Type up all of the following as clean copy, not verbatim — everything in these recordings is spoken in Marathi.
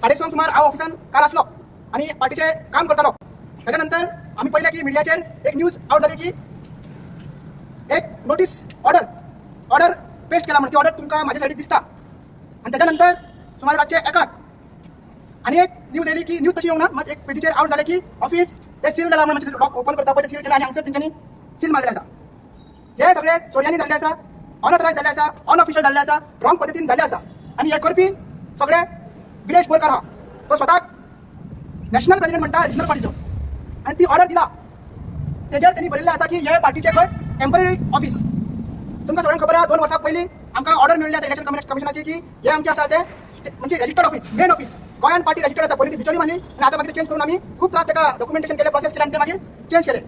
6:30 सुमार हांव ऑफिसान काल आसलो आणि पार्टीचे काम करतालो. त्याच्यानंतर आम्ही पळयलें की मिडियाचेर एक न्यूज आउट जाली की एक नोटीस ऑर्डर पेश केला म्हणजे ऑर्डर तुमकां म्हाज्या सायडीक दिसता. आणि त्याच्यानंतर सुमार रातचे 1 आणि एक न्यूज येयली की न्यूज तशी येवंक ना, मग एक पेजीचेर आउट जालें की ऑफिस ते सील जाला म्हणजे लॉक ओपन करता पळय ते सील केला आणि हांगसर तेंच्यांनी सील मारलेले आसा. हे सगळे चोरयांनी जाल्ले आसा, अनऑथरायज जाल्ले आसा, अनऑफिशियल जाल्ले आसा, रॉंग पद्दतीन जाल्ले आसा. आणि हे करपी सगळे गिरीश बोरकार आहा, तो स्वताक नॅशनल प्रेसिडेंट म्हणटा रॅजिस्टर पार्टीचो. आणि ती ऑर्डर दिला तेजेर त्यांनी बरयल्लें आसा की हे पार्टीचे खंय टेम्पररी ऑफिस. तुमकां सगळ्यांक खबर आहा 2 वर्सां पयलीं आमकां ऑर्डर मेळिल्ली आसा इलेक्शन कमिशनाची की हे आमचे आसा ते म्हणजे रजिस्टर्ड ऑफिस, मेन ऑफिस गोंयान पार्टी रजिस्टर्ड आसा. पयलीं ती बिचोली मारली आणि आता मागीर चेंज करून आमी खूप त्रास ताका डॉक्युमेंटेशन केले, प्रोसेस केले आणि ते मागीर चेंज केले.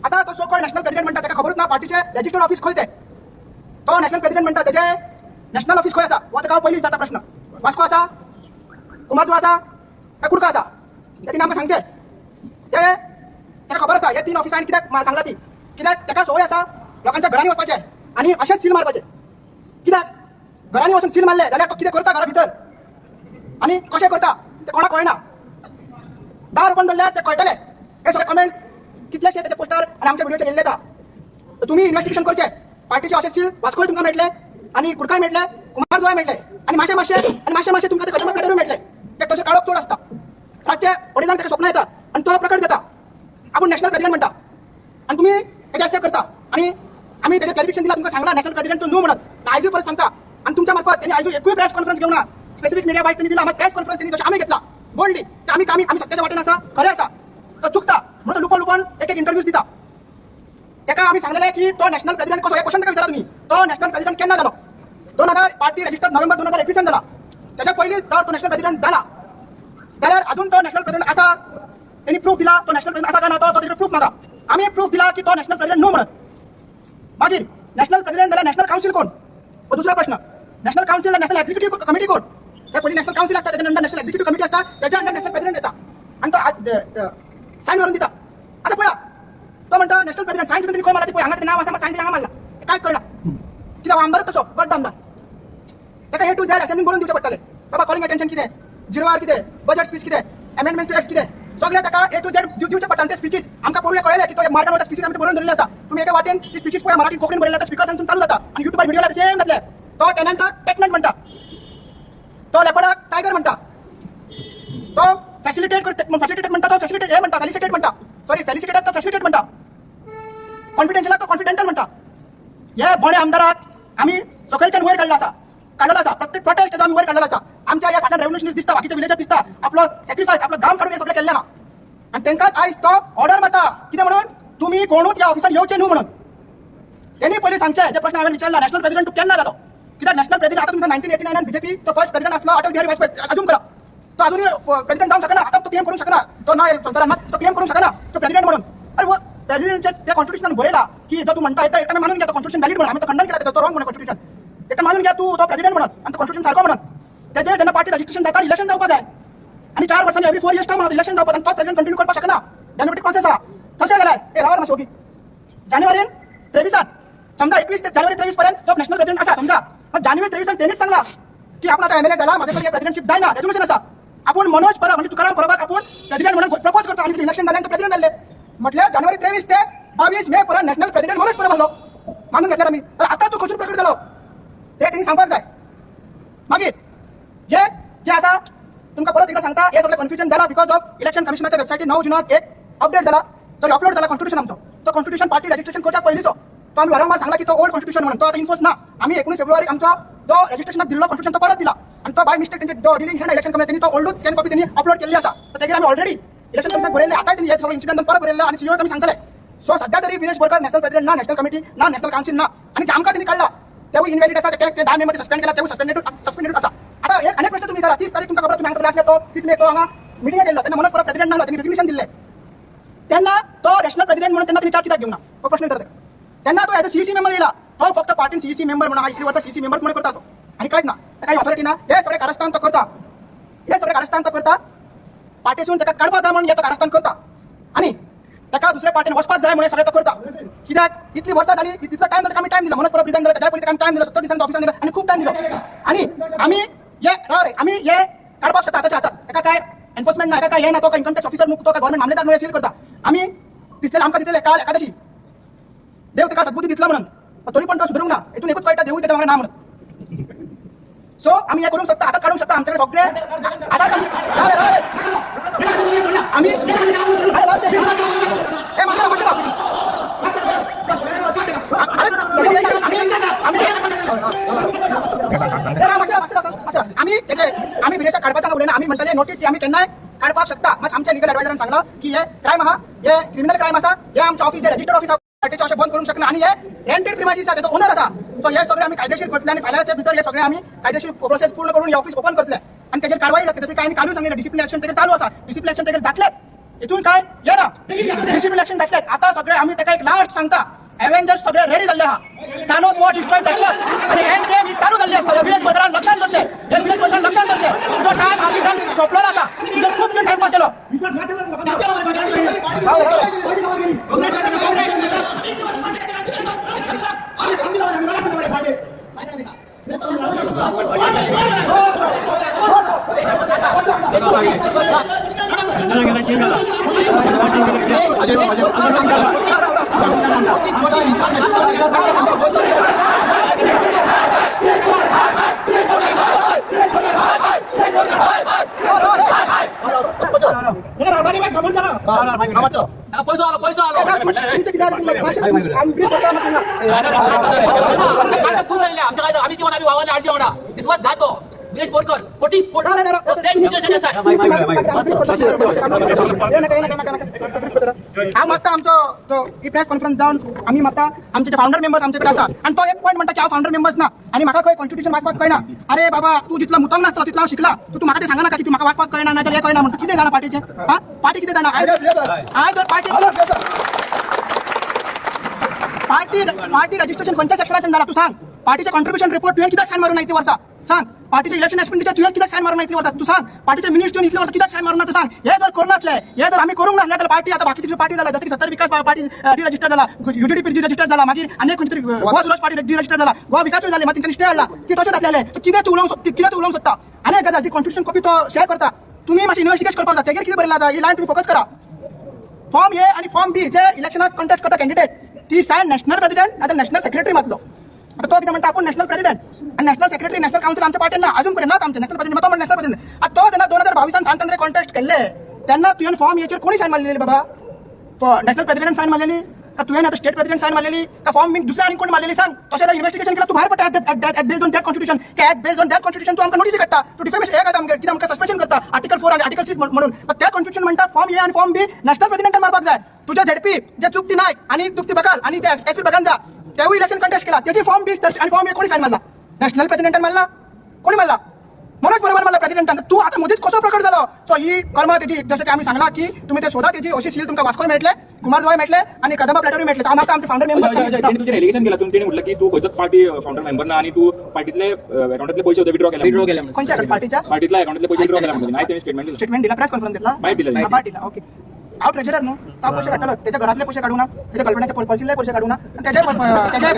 आता तो सो कॉल्ड नॅशनल प्रेसिडेंट म्हणटा ताका खबरूच ना पार्टीचे रजिस्टर्ड ऑफिस खंय ते. तो नॅशनल प्रेसिडेंट म्हणटा तेजे नॅशनल ऑफिस खंय आसा हो ताका पयलीं विचारता प्रश्न. वास्को आसा, कुमारजो आसा काय कुडका आसा ते तिने आमकां सांगचे. ते ताका खबर आसा हे 3 ऑफिसां आनी कित्याक सांगला ती, कित्याक ताका सवय आसा लोकांच्या घरांनी वचपाचें आणि अशेंच सील मारपाचें. कित्याक घरांनी वचून सील मारले जाल्यार तो कितें करता घरा भितर आणि कशें करता ते कोणाक कळना. दार ओपन जाल्ल्यार ते कळटले. हे सगळे कमेंट्स कितलेशे तेजे पोस्टर आणि आमच्या व्हिडिओचेर येयल्ले आसा. तुम्ही इन्व्हेस्टिगेशन करचें. पार्टीचे अशें सील वास्कोय तुमकां मेळटले आणि कुडकाय मेळटले, कुमारजुवाय मेळटले आणि मातशे तुमकां ते कस्टमर पेडरूय मेळटले. ते तशें काळोख चोड आसता. रातचे अडेजांक ताका स्वप्न येता आणि तो प्रकट जाता आपूण नॅशनल प्रेसिडेंट म्हणटा आणि तुम्ही हेजे एक्सेप्ट करता. आणि आम्ही तेजे क्लॅरिफिकेशन दिला, तुमकां सांगला नॅशनल प्रेसिडेंट न्हू म्हणत. आयजूय परत सांगता आणि तुमच्या मार्फत त्यांनी आयजूय एकूय प्रेस कॉन्फरन्स घेवना, स्पेसिफिक मीडिया बाईट त्यांनी दिला, प्रेस कॉन्फरन्स त्यांनी जशी आम्ही घेतला बोल्डली की आम्ही सत्याच्या वाटेन आसा, खरें आसा. तो चुकता म्हणून लुपन एक इंटरव्यूज दिता. ताका आम्ही सांगलेले की तो नॅशनल प्रेसिडेंट कसो. हे क्वेश्चन ताका विचारा तुम्ही, तो नॅशनल प्रेसिडेंट केन्ना जालो. 2000 पार्टी रजिस्टर्ड नोव्हेंबर 2021 जाला. त्याच्या पयलीं जर तो नॅशनल प्रेसिडेंट जाला जाल्यार अजून तो नॅशनल प्रेसिडेंट आसा. त्यांनी प्रूफ दिला तो नॅशनल प्रेसिडेंट आसा काय ना, तो तेजेर प्रूफ मागा. आम्ही प्रूफ दिला की तो नॅशनल प्रेसिडेंट न्हू म्हणत. मागीर नॅशनल प्रेसिडेंट जाल्यार नॅशनल काउन्सिल कोण हो दुसरा प्रश्न. National council national executive committee कोण. हे पयलीं नॅशनल काउन्सिल असता, त्याच्या नंतर नॅशनल एक्झिक्युटिव्ह कमिटी असता, त्याच्या अंडर नॅशनल प्रेसिडेंट येता आणि तो सायन मारून दिता. आता पळया तो म्हणता नॅशनल प्रेसिडेंट सायन्स खंय मारला ती पळय, हांगा नाव आसा सायन्स हांगा मारला काय कळना. कित्याक आमदार तसो गट आमदार ताका A to Z असेंब्लीन बरोवन दिवचे पडटले. बाबा कॉलिंग अटेन्शन कितें, 0R कितें, बजेट स्पीच कितें, अमेंडमेंट टू एक्ट कितें, सगळे ताका A to Z दिवचे पडटा. ते स्पीचीस आमकां पळोवया कळयले की तो मार्गान वता स्पीचीस आमी बरोवन दवरलेले आसा. तुम्ही एका वाटेन ती स्पीचीस पळय मराठीन कोंकणीन बरयले आसा, स्पीकर चालू जाता आणि युट्यूबार व्हिडिओला सेम जातले. तो टेनंटाक पेटनंट म्हणटा, तो लेपर्डाक टायगर म्हणटा, तो फॅसिलिटेट म्हणटा, तो फॅसिलिटेट हे म्हणटा फॅसिलिटेट म्हणटा, सॉरी फॅसिलिटेट तो फॅसिलिटेट म्हणटा, कॉन्फिडेन्शियलाक तो कॉन्फिडेंटल म्हणटा. हे बडे आमदाराक आम्ही सकयल्यान वयर काडला आसा, प्रत्येक प्रोटेस्ट आम्ही वयर काडलेला आसा. आमच्या या फाटल्यान रेव्होल्युशनीस्ट दिसता, बाकीच्या विलेजात दिसता, आपलो सॅक्रिफायस आपलं गाम काढून हे सगळं केल्लें आहा. आणि तांकां आयज तो ऑर्डर मारता कितें म्हणून तुम्ही कोणूच या ऑफिसार येवचे न्हू म्हणून. त्यांनी पयलीं सांगचे जे प्रश्न हांवें विचारला नॅशनल प्रेसिडेंट तूं केन्ना जालो. कित्याक नॅशनल प्रेसिडेंट आता तुमकां 1989 बीजेपी तो फर्स्ट प्रेसिडेंट आसलो अटल बिहारी वाजपेयी. अजून करा तो अजूनही प्रेसिडेंट जावंक शकना. आता तो पीएम करूंक शकना, तो ना संसदात तो पीएम करूंक शकना, तो प्रेसिडेंट म्हणून. अरे प्रेसिडेंटचे त्या कॉन्स्टिट्यूशन बरयला की जो तू म्हणता एकटा मानून घ्या तो कॉन्स्टिट्यूशन व्हॅलिड म्हणून. आम्ही तो खंडन केला तो रॉंग म्हणून कॉन्स्टिट्यूशन. एकटा मानून घ्या तू तो प्रेसिडेंट म्हणून आणि तो कॉन्स्टिट्यूशन सारको म्हणून. त्याचे जेन्ना पार्टी रजिस्ट्रेशन जाता इलेक्शन जावपा जाय आणि 4 वर्सांनी एवरी 4 इयर्स टर्म इलेक्शन जावपा आणि तो प्रेसिडेंट कंटिन्यू करपाक शकना. डेमोक्रेटिक प्रोसेस आहा तशें जाल्यार हे रावर मातशें ओगी जानेवारीन 23 समजा 21 ते जानेवारी 23 पर्यंत तो नॅशनल प्रेसिडेंट आसा समजा. पण जानेवारी 23 त्यांनीच सांगला की आपण आता एमएलए झाला माझ्याकडे प्रेसिडेंटशिप जायना, रेझोल्युशन आसा. आपण मनोज परब म्हणजे तुकाराम परबाक आपण प्रेसिडेंट म्हणून प्रपोज करतो आणि इलेक्शन झाल्यानंतर प्रेसिडेंट जाल्ले. म्हटल्यार जानेवारी 23 ते 22 मे पर्यंत नॅशनल प्रेसिडेंट मनोज परब आसलो मानून घेतल्यार आमी. तर आता तू खंयसून प्रकट जालो ते त्यांनी सांगपाक जाय. मागीर जे आसा तुमकां परत एकदा सांगता हे सगळें कन्फ्युजन जाला बिकॉज ऑफ इलेक्शन कमिशनाच्या वेबसायटीर 9 जुनाक एक अपडेट जाला, सॉरी अपलोड जाला कॉन्स्टिट्यूशन आमचो. तो कॉन्स्टिट्यूशन पार्टी रजिस्ट्रेशन करच्या पयलींचो तो आम्ही वारंवार सांगला की तो ओल्ड कॉन्स्टिट्यूशन म्हणून. तो आता इन्फोर्स ना. आम्ही 19 फेब्रुवारी आमचा जो रजिस्ट्रेशनाक दिल्लो कॉन्स्टिट्यूशन तो परत दिला आणि तो बाय मिस्टेक त्यांचे जो डिलिंग हँड इलेक्शन कमिशननी तो ओल्ड स्कॅन कॉपी त्यांनी अपलोड केल्ली आसा. तर तेजेर आम्ही ऑलरेडी इलेक्शन कमिशनाक बरयले. आता त्यांनी हे सगळं इन्सिडेंट परत बरयल्लो आणि सीओ आम्ही सांगतले. सो सध्या तरी गिरीश बोरकार नॅशनल प्रेसिडेंट ना, नॅशनल कमिटी ना, नॅशनल काउन्सिल ना आणि आमकां त्यांनी काढला तेव्हा इनव्हॅलिड आसा. ते 10 मेंबर सस्पेंड केला तेव्हा सस्पेंडेड आसा. आता एक अनेक प्रश्न तुम्ही विचारा. 30 तारीख तुमकां खबर तुम्ही हांगा तो 30 मे तो हांगा मिटिंग गेल्लो तेन्ना म्हणून परत प्रेसिडेंट नालो त्यांनी रेजिग्नेशन दिल्लें. तेन्ना तो नॅशनल प्रेसिडेंट म्हणून त्यांना चार्ज कित्याक घेवना हो प्रश्न विचारता. त्यांना तो एज सीईसी मेंबर येयला. तो फक्त पार्टीन सीईसी मेंबर म्हणून इतली वर्सां सीईसी मेंबर म्हणून करता तो आणि कांयच ना. काही ऑथॉरिटी ना. हे सगळे कारस्थान तो करता. पार्टीसून ताका काडपाक जाय म्हणून तो कारस्थान करता आणि ताका दुसऱ्या पार्टीन वचपाक जाय म्हणून सगळे तो करता. कित्याक इतली वर्सां जाली तितलो टायम जाता आमी टायम दिला म्हणून परत रिजायन जाता. त्याच्या पयलीं आमी टायम दिलो 70 दिसांचो ऑफिसान दिलो आणि खूप टायम दिलो आणि आमी हे काडपाक शकता आतांच्या हातात. काय एन्फोर्समेंट ना काय हे ना तो इन्कम टॅक्स ऑफिसर मुक्तो का गव्हर्नमेंट मामलेदार नो सील करता आम्ही दिसलेला आमका दिसलेले काल एकादशी देव ते का सद्बुद्धी दिसला म्हणून तरी पण तो सुधरू ना इथून एकच कळटा देऊ त्याच्या ना म्हणून सो आम्ही हे करू शकता आता काढू शकता आमच्याकडे सगळे आता आम्ही आम्ही विदेशात काढपाचा उलयना आम्ही म्हणटले नोटीस की आम्ही केन्नाय काढपाक शकता आमच्या लिगल ॲडवायझरान सांगला की हे क्रायम आहा हे क्रिमिनल क्रायम आसा हे आमच्या ऑफिस जे रजिस्टर्ड ऑफिस पार्टीचे असे बंद करूंक शकना आणि हे रेंटेड प्रिमायसीस आसा तेजो ओनर आसा सो हे सगळे आम्ही कायदेशीर करतले आणि फायलाच्या भितर हे सगळे आम्ही कायदेशीर प्रोसेस पूर्ण करून हे ऑफिस ओपन करतले आणि त्याची कारवाई जातली जसे काही कालू सांगितलं डिसिप्लिन ऍक्शन त्याचे चालू असा डिसिप्लिन ऍक्शन त्याचे जातले इथून काय ये ना डिसिप्लिन ऍक्शन जातले आता सगळे आम्ही त्याका एक लास्ट सांगता एव्हेंजर्स सगळे रेडी झाले हा थानोस वॉर डिस्ट्रॉय जातला आणि एंड गेम ही चालू झाली असता विलेज बदलान लक्षात दरचे हे विलेज बदलान लक्षात दरचे तो टाइम आम्ही टाइम सोपलो असा तुझं खूप टाइम पास केलो पैसा आम्ही किंवा आम्ही वावरले अर्जी होणार इसवत जातो दिनेश बोरकर 44 हा मागता आमचो तो प्रेस कॉन्फरन्स जाऊन आम्ही मागता आमचे फाउंडर मेंबर्स आमच्याकडे असा आणि तो एक पॉईंट म्हणता की हांव फाउंडर मेंबर्स ना आणि म्हाका खंय कॉन्स्टिट्यूशन वाचपाक कळना अरे बाबा तू जितला मुतंग नासलो तितला हांव शिकला तू म्हाका ते सांगना का की तू म्हाका वाचपाक कळना नाहीतर हे कळना म्हणतो कितें जाणा पार्टीचे हा पार्टी कितें जाणा आयदर पार्टी रजिस्ट्रेशन खंयच्या सेक्शनाच्यान जाला तू सांग पार्टीचे कॉन्ट्रिब्युशन रिपोर्ट तुवें कित्याक सायन मारून इतली वर्सां सांग पार्टीचे इलेक्शन एक्सपेंडिचर तुवें कित्याक सायन मारून इतली वर्सां तू सांग पार्टीचे मिनिट्स तुवें इतली वर्सां कित्याक सायन मारून सांग हे जर करून नासले हे जर आम्ही करूंक नासले तर पार्टी आता बाकीची पार्टी जाला जसं की 70 विकास पार्टी रजिस्टर झाला युडीपी रजिस्टर झाला मागीर अनेक खंयची तरी गोवा सुरज पार्टी रजिस्टर झाला गोवा विकास झाले मागीर तांणी स्टे हाडला ती तशें जातलेले कितें तू उलोवंक सोदता आनी एक गजाल ती कॉन्स्टिट्यूशन कॉपी तो शेअर करता तुम्ही मातशी इन्व्हेस्टिगेट करपाक जाता तेजेर कितें बरयला आसा ही लायन तुम्ही फोकस करा फॉर्म ए आणि फॉर्म बी जे इलेक्शनाक कॉन्टेस्ट करता कॅन्डिडेट ती सायन नॅशनल प्रेसिडेंट नाहीतर नॅशनल सेक्रेटरी मातलो आता तो कितें म्हणटा आपण नॅशनल प्रेसिडेंट आणि नॅशनल सेक्रेटरी नॅशनल काउन्सिल आमच्या पार्टीन ना अजून पर्यंत आमचे नॅशनल प्रेसिडेंट तो नॅशनल प्रेसिडेंट आता तो त्यांना 2022 सांगताना कॉन्टेस्ट केले त्यांना तुवें फॉर्म एचेर कोणी सायन मारलेली बाबा नॅशनल प्रेसिडेंट सायन मारलेली का तुवें आता स्टेट प्रेसिडेंट सायन मारलेली का फॉर्म मी दुसऱ्या आणि कोण मारलेली सांग तशें इन्व्हेस्टिगेशन केला तू भायर पडटा based on that constitution based on that constitution तू आमकां नोटीस काडटा तू डिफेमेशन हे काडटा कितें आमकां सस्पेंशन करता आर्टिकल 4 आणि आर्टिकल 6 म्हणून त्या कॉन्स्टिट्यूशन म्हणटा फॉर्म ए आणि फॉर्म बी नॅशनल प्रेसिडेंटान मारपाक जाय तुझ्या झेडपी जे चुकती नायक आणि चुकती बकाल आणि ते एसपी बगांजा तेवूय इलेक्शन कॉन्टेस्ट केला त्याची फॉर्म बी आणि फॉर्म ए कोणी सायन मारला नॅशनल प्रेसिडेंटान मारला कोणी मारला मनोज बरोबर मला प्रेसिडेंटान तू आता मोदीच कसो प्रकट झालो सो ही कर्म तेजी जसं की आम्ही सांगला की तुम्ही ते शोधा तेजी अशी सील तुमकां वास्कोय मेळटले कुमारजोय मेळटले आणि कदंबा प्लॅटरी मेळटले आम्हाला आमचे फाउंडर मेंबर तुझे एलिगेशन केला तुम्ही म्हटलं की तू खंयच्याच पार्टी फाउंडर मेंबर ना आणि तू पार्टीतले अकाउंटातले पैसे विड्रॉ केला कोणत्या पार्टीच्या पार्टीतल्या अकाउंटातले पैसे विड्रॉ केला नाही स्टेटमेंट दिला प्रेस कॉन्फरन्स दिला माहिती दिला ओके आउट ट्रेजरर नो तो पैसे काढलो त्याच्या घरातले पैसे काढू ना त्याच्या गर्लफ्रेंडचे पर्सीले पैसे काढू ना त्याचे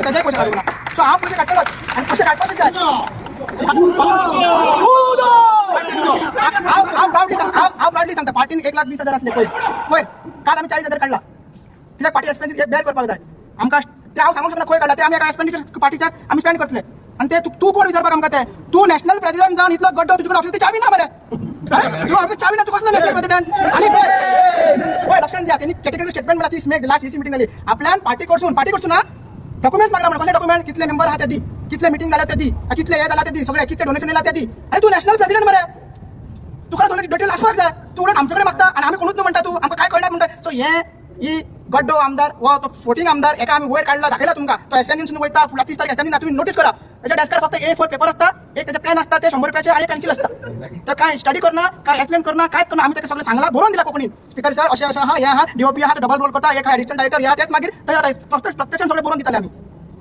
पैसे काढू ना सो हांव पैसे काढलो आणि पैसे काढपाच जाय हांव प्राउडली सांगता पार्टीन 1,20,000 असले पळय काल आम्ही 40,000 काढला कित्याक पार्टी एक्सपेन्सीस बेर करपाक जाय आमकां ते हांव सांगूंक शकना खंय काढला ते आमी एका एक्सपेंडिचर पार्टीच्या आमी स्पेंड करतले आणि ते तू कोण विचारपाक आमकां ते तू नॅशनल प्रेसिडेंट जावन इतलो गड्डो तुजे ऑफिसाची चावी ना मरे तुझ्या ऑफिस चावी ना तू कसलो नॅशनल प्रेसिडेंट आणि पळय लक्षात द्या त्यांनी कॅटेगरी स्टेटमेंट मला 30 मे लास्ट सीसी मीटिंग जाली आपल्यान पार्टी कडसून ना डॉक्युमेंट्स मागला म्हणून कसले डॉक्युमेंट कितले मेंबर आहात ते दी कितले मीटिंग झाल्या ते दी कितले हे झाला ते दी सगळे कितले डोनेशन दिला ते दी अरे तू नॅशनल प्रेसिडेंट मरे तुका सगळे डिटेल आसपाक जाय तू उलट आमच्याकडे मागता आणि आम्ही कोणूच म्हणता तू आमकां काय कळना म्हणटा सो हे ही गड्डो आमदार व तो फोटिंग आमदार एका आम्ही वयर काढला दाखयला तुमकां तो एसएनसून वयता फुडल्या 30 तारीख एसएन तुम्ही नोटीस करा त्याच्या डेस्कार फक्त A4 पेपर असता एक त्याचे पेन असता ते 100 रुपयाचे आणि पेन्सिल असता तर काय स्टडी करना काय एक्सप्लेन करना काय करना आम्ही त्याचं सगळं सांगला बरोवन दिला कोकणी स्पीकर सर अशा अशा हा डीओपी हा डबल रोल करता एक ॲडिशनल डायरेक्टर या त्यात मागीर प्रत्यक्षान सगळे बरोवन दिताले आम्ही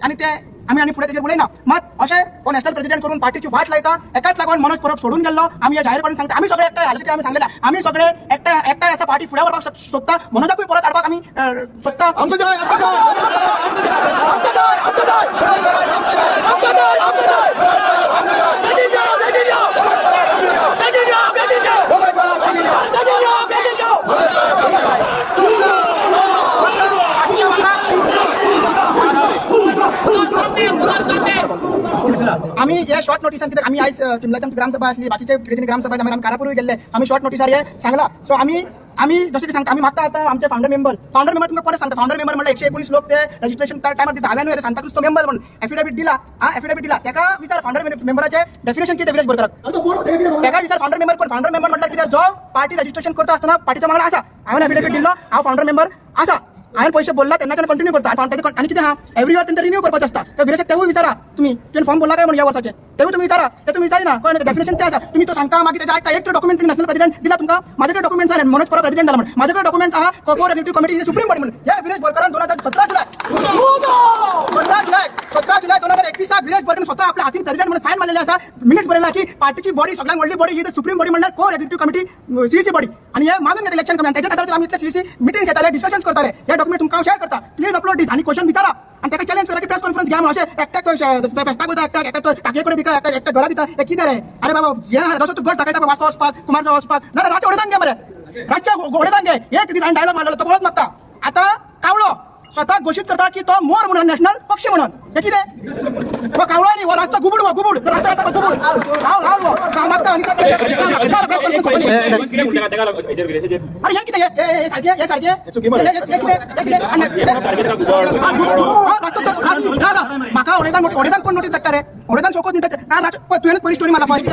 आणि ते आम्ही पुढे त्याचे उलयना मात अशें तो नॅशनल प्रेसिडेंट करून पार्टीची वाट लायता एकाच लागून मनोज परब सोडून गेल्लो आम्ही जाहीरपणे सांगता आम्ही सगळे एकठांय हालचे आम्ही सांगलेला आम्ही सगळे एकठांय असा पार्टी फुडें व्हरपाक सोदता मनोजाकूय परत हाडपाक आम्ही सोदता शॉर्ट नोटिसान कित्याक आमी आयज चिंबलाची आमची ग्रामसभा आसली, बाकीचे कितें ग्रामसभा आमी कारापूर गेल्ले, आमी शॉर्ट नोटिसार हे सांगला. सो आमी जशें की सांगता, आमी मागता आता आमचे फाउंडर मेंबर तुमकां परत सांगता. फाउंडर मेंबर म्हणल्यार 119 लोक ते रजिस्ट्रेशन टायमार धाव्यान सांताक्रूज तो मेंबर म्हणून एफिडेविट दिला. ताका विचार फाउंडर मेंबराचे डेफिनेशन कितें विलेज बोरकाराक, ताका विचार फाउंडर मेंबर म्हटल्यार कितें, जो पार्टी रजिस्ट्रेशन करता आसतना पार्टीच्या वांगडा आसा. हांवें एफिडेविट दिल्लो, हांव फाउंडर मेंबर आसा, हांवें पयशे बोलला तेन्ना कंटिन्यू करता. आनी कितें आहा, एव्हरी इयर तेंचा रिन्यू करपाचें आसता. त्या विलेजाक तेवूय विचारा तुमी, तुवें फॉर्म भरला काय म्हणून ह्या वर्साचे, तेवूय तुमी विचारा. ते तुमी विचारिना, कळ्ळें, डेफिनेशन ते आसा. तुमी तो सांगता, मागीर तेच्या आयकता एक डॉक्युमेंट नॅशनल प्रेसिडेंट दिला तुमकां. माझ्याकडे डॉक्युमेंट्स आहेत, मनोज परब प्रेसिडेंट झाला म्हणून माझ्याकडे डॉक्युमेंट्स आहा. को एक्झिक्युटिव्ह कमिटी सुप्रीम बॉडी म्हणून ह्या विलेज बोरकारान 17 जुलै 2021 विलेज बोरकारान स्वतः आपल्या हातीन प्रेसिडेंट म्हणून सायन मारलेले आसा. मिनिट्स बरयला की पार्टीची बॉडी सगळ्यांत व्हडली बॉडी ही सुप्रीम बॉडी म्हणल्यार को एक्झिक्युटिव्ह कमिटी सीईसी बॉडी. आणि हे मागून घेतले इलेक्शन कमिटी, त्याच्या खातीर आमी इतले सीईसी मिटींग घेताले, डिस्कशन्स करताले. हे डॉक्युमेंट तुमकां शेअर करता, प्लीज अपलोड दिस. आणि क्वेश्चन विचारा आणि त्याका चॅलेंज करा की प्रेस कॉन्फरन्स घ्या म्हणून. अशें एकट्याक फेस्ताक वयता, एकट्याक टाकयेकडे दिता, एकट्याक घरा दिता, हे कितें रे? अरे बाबा, जसो तूं घर टाकयता वास्को वचपाक, कुमारगांव वचपाक, ना रातच्या घोडेदान घे मरे, रातच्या घोडेदान घे. एक कितें डायलॉग मारलेलो तो परत मागता. आता कावळो स्वतः घोषित करता की तो मोर म्हणून नॅशनल पक्षी म्हणून. हे कितें कावळो न्ही, हो रातचा गुबूड, रातचा येता गुबूड मागता. अरे हे कितें, हे सारखे म्हाका होडेदान कोण नोटीस धाडटा रे? होडेदान शोकोत तुवें पयली स्टोरी मारला फर्स्ट.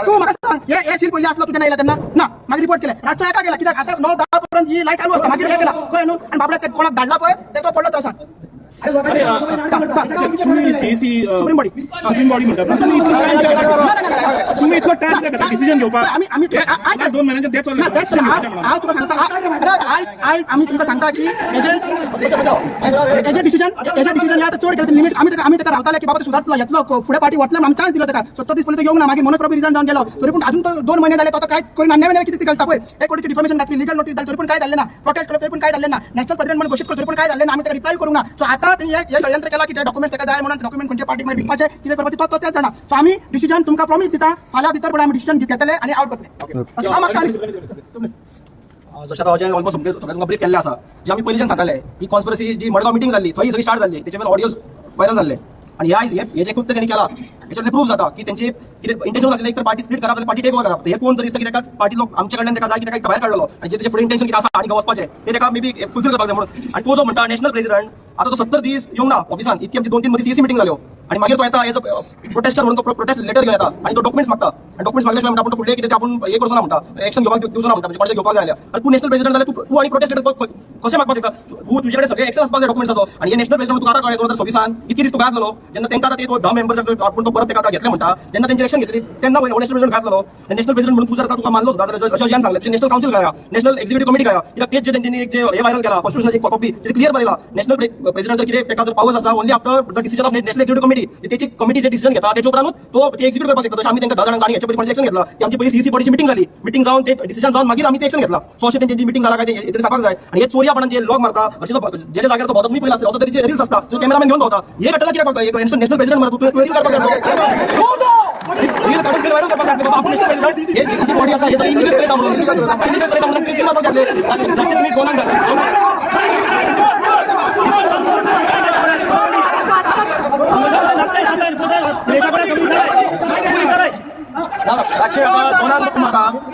तूं म्हाका सांग, हे सील पयलीं आसलो तुजें येयला तेन्ना ना, मागीर रिपोर्ट केले. रातचो एका गेला, कित्याक आतां 9-10 पर्यंत ही लायट चालू आसता. मागीर हे गेला कळ्ळें न्हू, आनी बाबड्याक कोणाक धाडला पळय तेका पडलो तो सांग. सुप्रीम बॉडी म्हणटा तुम्ही इतको टाइम घेता डिसिजन घेवपाक. आमी 2 महिन्याचे डेट चल्ले. हांव तुका सांगता, आयज आमी तुमकां सांगता की हेजे डिसिजन आतां चड केलें लिमीट. आमी ताका रावताले की बाबा सुदारतलो, येतलो, फुडें पार्टी वतलो, आमी चान्स दिलो ताका. 70 दीस पयलीं तो येवंक ना, मागीर मनोज प्रभू रिजायन जावन गेलो. तरी पूण अजून तो 2 महिने जाले, तो कांय करिना. नवे कितें घालता पळय, 1 कोटीची डिफॉर्मेशन घातली, लिगल नोटीस धाडली, तरी पूण कांय जाल्लें ना. प्रोटेस्ट केलो तरी पूण कांय जाल्लें ना. नॅशनल प्रेसिडेंट म्हणून घोषित केलो तरी पूण कांय जाल्लें ना. आमी ताका रिप्लाय करूंक ना. सो आतां हे षडयंत्र केला की ते डॉक्युमेंट ताका जाय म्हणून डॉक्युमेंट खंयच्या पार्टीक मागीर विकपाचे, कितें करपाचें तो तेच जाणा. सो आमी डिसिजन तुमकां प्रॉमिस दिता, फाल्यां भितर पण आमी डिसिजन घेतले आणि आउट करतले. हांव मागता जशें आता हांव ऑलमोस्ट तुमकां ब्रीफ केल्लें आसा. जे आमी पयलींच्यान सांगताले ही कॉन्स्पिरसी जी मडगांव मिटींग जाल्ली थंय सगळी स्टार्ट जाल्ली, तेचे ऑडियोज व्हायरल जाल्ले. आणि हे जे कृत्य त्यांनी केला याच्यातले प्रूफ जाता की त्यांचे कितें इंटेन्शन आसलें, एक तर पार्टी स्प्लिट करप, पार्टी टेक ओवर करप. हे कोण तरी दिसता की पार्टी लोक आमच्या कडल्यान ताका जाय की ताका भायर काडलो आणि जे फुडें इंटेन्शन कितें आसा आणि वचपाचें ते ताका मे बी फुलफिल करपाक जाय म्हणून. आणि तो जो म्हणटा नॅशनल प्रेसिडेंट, आता तो 70 दीस येवंक ना ऑफिसान, इतकी आमची 2-3 मदीं सीएसी मिटींग जाल्यो. आणि मागीर तो येता एज अ प्रोटेस्टर म्हणून तो प्रोटेस्ट लेटर घेवन येता आणि तो डॉक्युमेंट्स मागता. आणि डॉक्युमेंट्स मागल्याशिवाय म्हणटा आपण फुडलें कितें आपण हे करचो ना म्हणटा, एक्शन घेवपाक दिवचो ना म्हणटा, म्हणजे कोणाचे घेवपाक जाय. आणि तू नॅशनल प्रेसिडेंट जाल्यार तू आणि प्रोटेस्ट लेटर कशें मागपाक शकता? तू तुजे कडेन सगळे एक्सेस आसपाक जाय डॉक्युमेंट्स जातो. आणि हे नॅशनल प्रेसिडेंट तुका आतां कळ्ळें 2026 इतकी दीस तो घातलो, जेन्ना तांकां आतां तो 10 मेंबर्स आपण तो परत ताका घेतले म्हणटा, जेन्ना तेंची इलेक्शन घेतली तेन्ना नॅशनल प्रेसिडेंट घातलो. नॅशनल प्रेसिडेंट म्हणून तू जर तुका मानलो सुद्धा अशें जेन सांगलें, नॅशनल काउन्सिल गाया, नॅशनल एक्झिक्युटिव्ह कमिटी गाया, कित्याक तेच जे तेंच्यांनी एक जे हे व्हायरल केला कॉन्स्टिट्यूशनाची कॉपी क्लियर बरयला. नॅशनल प्रेसिडेंट जर कितें ताका जर पावर्स आसा only after the decision of national executive committee, तेची कमिटी जे डिसिजन घेता तेच्या उपरांत तो ते एक्झिक्युट करपाक शकता. आमी तांकां 10 जाणांक आणि याच्या पयलीं एक्शन घेतला की आमची पयली सीसी बॉडीची मिटींग जाली, मिटींग जावन ते डिसिजन जावन मागीर आमी ते एक्शन घेतला. सो अशें तेंची मिटींग जाला काय ते सांगपाक जाय. आणि हे चोरयापणान जे लॉग मारता, अशें जे जाग्यार तो भोंवता तुमी पयलीं आसता, होतो तरी रील्स आसता, तो कॅमेरामॅन घेवन भोंवता. हे घटना कित्याक करता? नॅशनल प्रेसिडेंट मारता, तू रील करपाक जाय. रील काडून व्हायरल करपाक जाय. बाबा आपण नॅशनल प्रेसिडेंट हे जी बॉडी आसा हे इलिगल करता म्हणून इलिगल करता म्हणून केसी मारपाक जाय. रातचे नीट गोंदान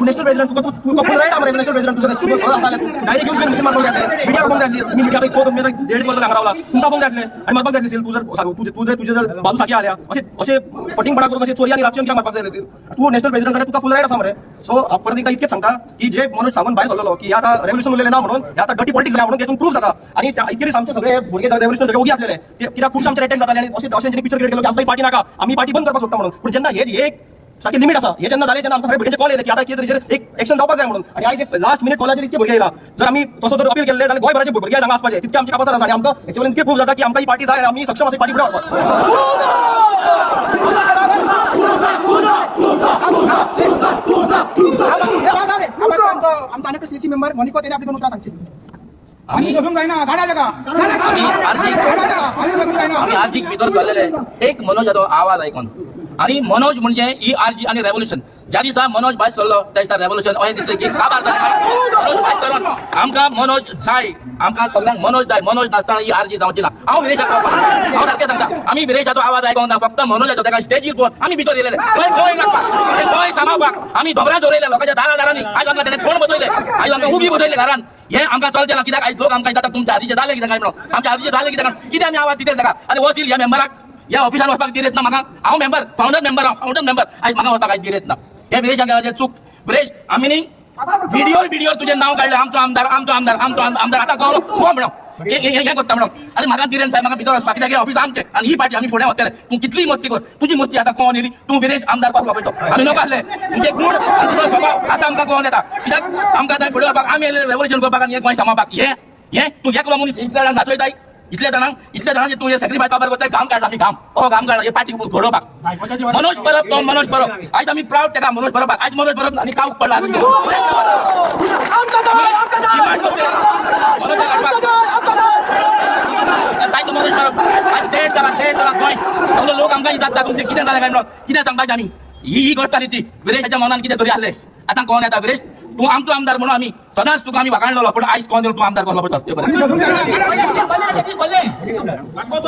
नॅशनल प्रेसिडेंट तुका फुल राईट आमरे नॅशनल प्रेसिडेंट तुका आसा डायरेक्ट येऊन मिशन मारपाक जाय. मिडिया फोन जातली, तुम्ही मिडिया तो तुम्ही डेड बोलता हांगा रावला, तुमकां फोन जातले आणि मारपाक जाय. तू जर तुझे जर बाजू साखी आल्या अशें फटिंगपणा करून अशें चोरी आणि रातची कित्याक मारपाक जाय? तू नॅशनल प्रेसिडेंट जाल्यार तुका फुल राईट आसा मरे. सो परत एकदा इतकेच सांगता की जे मनोज सांगून भायर सरलो की आता रेव्होल्युशन उरलेलें ना म्हणून, आता डर्टी पॉलिटिक्स जाल्या म्हणून तेतून प्रूफ जाता. आणि इतके दीस आमचे सगळे भुरगे रेव्होल्युशन सगळे ओगी आसलेले, कित्याक खुबशे आमचे अटॅक जाताले आणि अशें पिक्चर क्रिएट केलो की आपली पार्टी नाका, आमी पार्टी बंद करपाक सोदता म्हणून. पण जेन्ना हे एक सारखी लिमिट आसा, हे जेन्ना जाले तेन्ना आमकां सगळे भुरग्यांचे कॉल येले की आता कितें एक एक्शन जावपाक जाय म्हणून. आणि आयज लास्ट मिनिट कॉलाचेर इतके भुरगे येयला, जर आमी तसो जर अपील केल्ले जाल्यार गोंयभराचे भुरगे हांगा आसपाचे, तितके आमचे कापासार आसा. आणि आमकां हेचे इतके प्रूफ जाता की आमकां ही पार्टी जाय, आमी सक्षम आसा पार्टी फुडें वचपाक. आमचा अनेक सीसी मेंबर मनिको त्याने आपली 2 उतरां सांगची. आम्ही आर्थिक भितर चाललेले एक मनोज यादव आवाज ऐकून आणि मनोज म्हणजे ERG आणि रेव्होल्युशन ज्या दिसा मनोज भाई सरलो त्या दिसा रेव्होल्युशन अशें दिसलें की काबार जालें मनोज भाई सरोन आमकां मनोज जाय आमकां सगळ्यांक मनोज जाय मनोज नासतना ERG जावची ना हांव विरेशाचो हांव सारकें सांगता आमी विरेशाचो आवाज आयकोंक ना फक्त मनोज येतो ताका स्टेजीर पळोवन आमी भितर येयलेले गोंय नाचपाक गोंय सामावपाक आमी दोबऱ्यां दवरयले लोकांच्या दारांनी आयज आमकां तेणे कोण बसयले आयज आमकां उबी बसयले घरान हे आमकां चलचें ना कित्याक आयज लोक आमकां येतात तुमच्या आदीचे जाले कित्याक म्हणून आमच्या आदीचे जाले कित्याक कितें आमी आवाज दिते ताका आनी वसील ह्या मेंबराक ह्या ऑफिसान वचपाक दिरेत ना म्हाका हांव मेंबर फाउंडर मेंबर आयज म्हाका वचपाक आयज दिरेत ना हे विरेशांचे चूक विरेश आमी न्ही व्हिडिओ तुजें नांव काडलें आमचो आमदार आतां कळलो हो म्हणून हे करता म्हणून आनी म्हाका दिरेन जाय म्हाका भितर वचपाक कित्याक ऑफिस आमचें आनी ही पार्टी आमी फुडें वतले तूं कितलीय मस्ती कर तुजी मस्ती आतां कोण येयली तूं विरेश आमदार कसलो पळयतो आमी नको आसले तुजे गूण आनी तुजो स्वभाव आतां आमकां कोण येता कित्याक आमकां थंय फुडें वचपाक आमी रेव्होल्युशन करपाक आनी हे गोंय सामावपाक हे तूं एकलो मनीस इतल्या जाणांक नाचयताय इतल्या जाणांचे तूं हे सॅक्रिफायस काबार करताय घाम काडला आमी घाम काडला हे पार्टी घडोवपाक मनोज परब तो मनोज परब आयज आमी प्राऊड तेका मनोज परब आयज मनोज परब आनी कावूक पडला मनोज परब आयज डेट जाला गोंय सगळे लोक आमकां जाता तुमचें कितें जालें काय म्हणून कितें सांगपाचें आमी ही करताली ती विरेशाच्या मनान कितें तरी आहलें आतां कोण येता विरेश तूं आमचो आमदार म्हणून आमी सदांच तुका आमी वाखाणलेलो पण आयज कोण तूं आमदार कसलो पडटा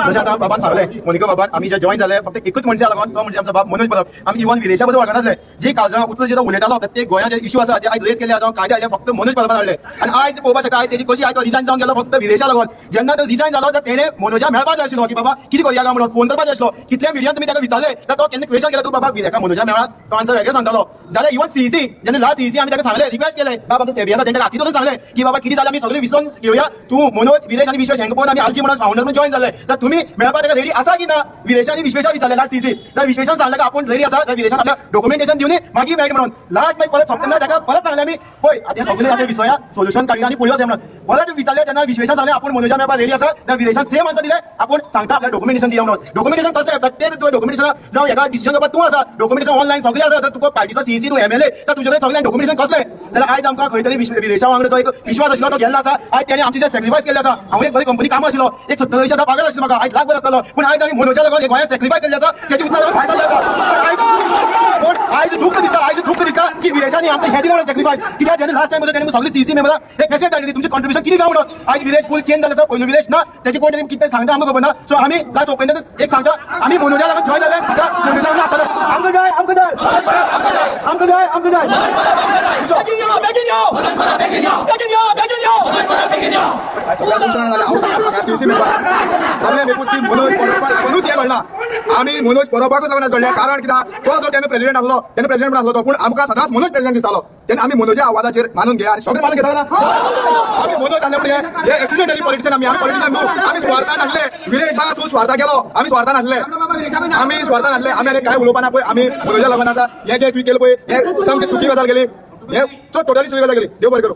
जशें आतां बाबान सांगलें मोनिका बाबान आमी जे जॉइन जाले फक्त एकूच मनशा लागून तो म्हणजे आमचो बाब मनोज परब आमी इवन विदेशा बद्दल वळखनासले जे काळजां उतरां जे उलयतालो ते गोंया जे इश्यू आसा जे आयज रेज केले जावं कायदे हाडले फक्त मनोज परबान हाडले आनी आयज पळोवपाक शकता आयज तेजी कशी आयज तो रिजायन जावन गेलो फक्त विदेशा लागून जेन्ना तो रिजायन जालो तेणे मनोजा मेळपाक जाय आशिल्लो की बाबा कितें करया काय म्हणून फोन करपाक जाय आशिल्लो कितल्या मिडियान तुमी ताका विचारले तर तो केन्ना क्वेश्चन केला तूं बाबा विदेका मनोजा मेळा तो आन्सर वेगळो सांगतालो जाल्यार इवन सीसी जेन्ना लास्ट सीसी आमी ताका सांगले रिक्वेस्ट केले बाबा आमचो सेबियाचा तेंच्या खातीर सांगले की बाबा कितें जालें आमी सगळे विसरून घेवया तूं मनोज विदेश आनी विश्वेश हेंका पळोवन आमी आरजी म्हणून फाउंडर म्हणून जॉइन जाले तर तुमी मेळपाक ताका रेडी आसा की ना विदेश आनी विश्वेशा विचारले लास्ट सीसी जर विश्वेशान सांगले की आपूण रेडी आसा तर विदेशान आपल्या डॉक्युमेंटेशन दिवनी मागीर मेळटा म्हणून लास्ट मागीर परत सप्टेंबर ताका परत सांगले आमी पळय आतां सगळे अशें विशया सोल्युशन काडया आनी पळयोच म्हणून परत विचारले तेन्ना विश्वेशान सांगले आपूण मनोजा मेळपाक रेडी आसा जर विदेशान सेम आन्सर दिले आपूण सांगता आपल्या डॉक्युमेंटेशन दिया म्हणून डॉक्युमेंटेशन कसलें प्रत्येक तुवें डॉक्युमेंटेशन जावं हेका डिसिजन करपाक तूं आसा डॉक्युमेंटेशन ऑनलायन सगळें आसा जर तुका पार्टीचो सीसी तूं MLA तर तुजे कडेन सगळ्यांक डॉक्युमेंटेशन कसलें जाल्यार आयज आमकां खंय तरी विदेशा वांगडा जो एक विश्वास आशिल्लो तो गेल्लो आसा आयज तेणे आमची जे सॅक्रिफायस केल्ले आसा हांव एक बरी कंपनी काम आशिल्लो एक 70 वर्षाचा पागल आशिल्लो म्हाका आयज लाख बरो आसतालो पूण आयज आमी मनोजा लागून गोंयांत सॅक्रिफायस केल्ले आसा तेची उतर भायर सरलें आसा पूण आयज दुख्ख दिसता की विदेशांनी आमकां हे दिलें सॅक्रिफायस कित्याक जेन्ना लास्ट टायम तेणे सगळी सीसी मेंबरां एक मेसेज धाडली तुमची कॉन्ट्रिब्युशन कितें काय म्हणून आयज विदेश फूल चेंज जालें आसा पयलो विदेश ना तेची कोण कितें सांगता आमकां खबर ना सो आमी लास्ट ओपनिंगांत एक सांगता आमी मनोजा लागून जॉइन जाले सगळ्या मनोजा वांगडा आसतले आमकां जाय सगळ्या तुमच्या नाल्यार हांव सांगता सीसी मेंबर प्रॉब्लेम एकूच की मनोज हे घडना आमी मनोज परबाकूच लागून घडले कारण कित्याक तो जो तेन्ना प्रेसिडेंट आसलो तेन्ना प्रेसिडेंट म्हणून आसलो तो पूण आमकां सदांच मनोज प्रेसिडेंट दिसतालो तेन्ना आमी मनोजा आवाजाचेर मानून घे आनी सगळे मानून घेता ना आमी मनोज आसले म्हणजे हे एक्सिडेंटली पॉलिटिशियन आमी पॉलिटिशियन न्हू आमी स्वार्थान आसले विरेश बा तूं स्वार्था गेलो आमी स्वार्थान आसले आमी काय उलोवपा ना पळय आमी मनोजा लागून आसा हे जे तुवें केलें पळय हे सामकी चुकी गजाल गेली हे टोटली चुकी गजाल गेली देव बरें करूं